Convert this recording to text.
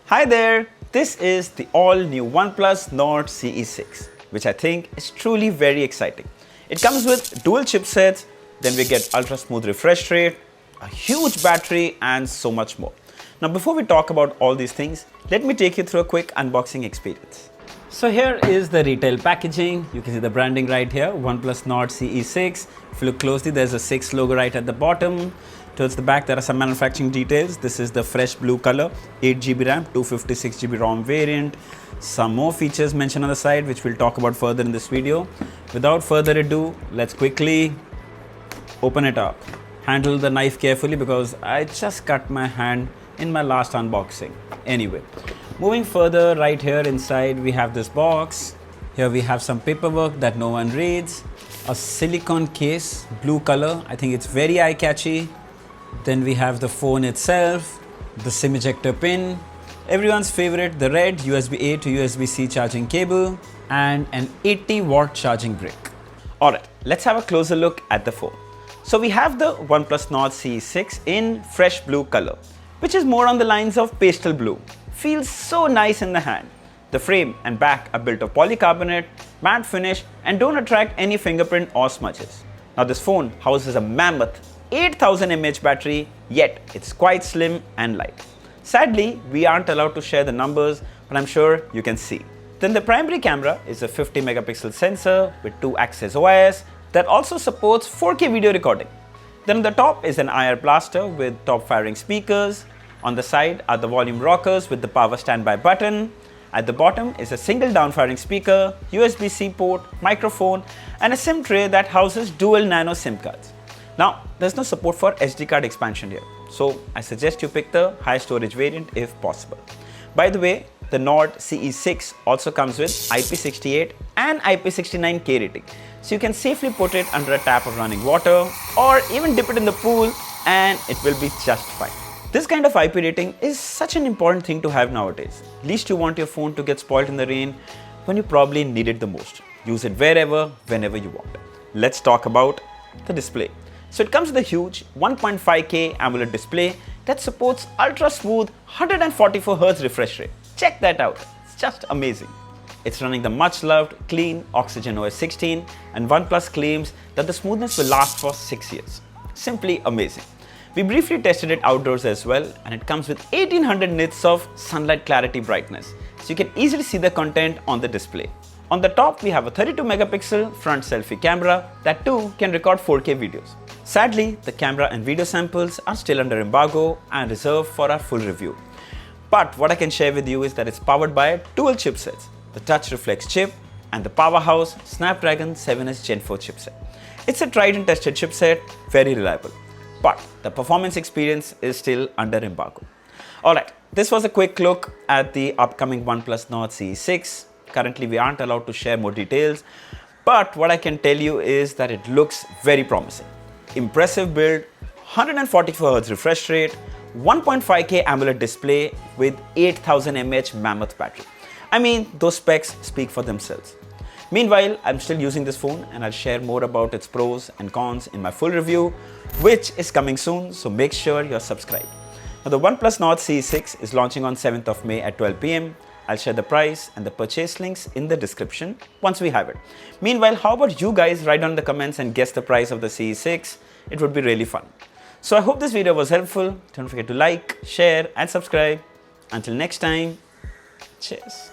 Hi there, this is the all-new OnePlus Nord CE6, which I think is truly very exciting. It comes with dual chipsets, then we get ultra-smooth refresh rate, a huge battery and so much more. Now before we talk about all these things, let me take you through a quick unboxing experience. So here is the retail packaging. You can see the branding right here, OnePlus Nord CE6. If you look closely, there's a 6 logo right at the bottom. Towards the back, there are some manufacturing details. This is the fresh blue color, 8GB RAM, 256GB ROM variant. Some more features mentioned on the side, which we'll talk about further in this video. Without further ado, let's quickly open it up. Handle the knife carefully because I just cut my hand in my last unboxing. Anyway, moving further, right here inside we have this box. Here we have some paperwork that no one reads. A silicone case, blue color. I think it's very eye-catchy. Then we have the phone itself, the SIM ejector pin, everyone's favorite, the red USB-A to USB-C charging cable, and an 80-watt charging brick. Alright, let's have a closer look at the phone. So we have the OnePlus Nord CE6 in fresh blue color, which is more on the lines of pastel blue. Feels so nice in the hand. The frame and back are built of polycarbonate, matte finish, and don't attract any fingerprint or smudges. Now this phone houses a mammoth 8000 mAh battery, yet it's quite slim and light. Sadly, we aren't allowed to share the numbers, but I'm sure you can see. Then the primary camera is a 50 megapixel sensor with 2-axis OIS that also supports 4K video recording. Then on the top is an IR blaster with top firing speakers. On the side are the volume rockers with the power standby button. At the bottom is a single down-firing speaker, USB-C port, microphone, and a SIM tray that houses dual nano SIM cards. Now, there's no support for SD card expansion here, so I suggest you pick the high storage variant if possible. By the way, the Nord CE6 also comes with IP68 and IP69K rating, so you can safely put it under a tap of running water or even dip it in the pool and it will be just fine. This kind of IP rating is such an important thing to have nowadays. Least you want your phone to get spoiled in the rain when you probably need it the most. Use it wherever, whenever you want. Let's talk about the display. So it comes with a huge 1.5K AMOLED display that supports ultra smooth 144Hz refresh rate. Check that out, it's just amazing. It's running the much loved clean Oxygen OS 16 and OnePlus claims that the smoothness will last for 6 years. Simply amazing. We briefly tested it outdoors as well and it comes with 1800 nits of sunlight clarity brightness, so you can easily see the content on the display. On the top we have a 32 megapixel front selfie camera that too can record 4K videos. Sadly, the camera and video samples are still under embargo and reserved for our full review. But what I can share with you is that it's powered by dual chipsets, the Touch Reflex chip and the powerhouse Snapdragon 7S Gen 4 chipset. It's a tried and tested chipset, very reliable. But the performance experience is still under embargo. Alright, this was a quick look at the upcoming OnePlus Nord CE6. Currently, we aren't allowed to share more details, but what I can tell you is that it looks very promising. Impressive build, 144Hz refresh rate, 1.5K AMOLED display with 8000 mAh mammoth battery. I mean, those specs speak for themselves. Meanwhile, I'm still using this phone and I'll share more about its pros and cons in my full review, which is coming soon, so make sure you're subscribed. Now, the OnePlus Nord CE6 is launching on 7th of May at 12 PM. I'll share the price and the purchase links in the description once we have it. Meanwhile, how about you guys write down in the comments and guess the price of the CE6? It would be really fun. So I hope this video was helpful. Don't forget to like, share and subscribe. Until next time, cheers.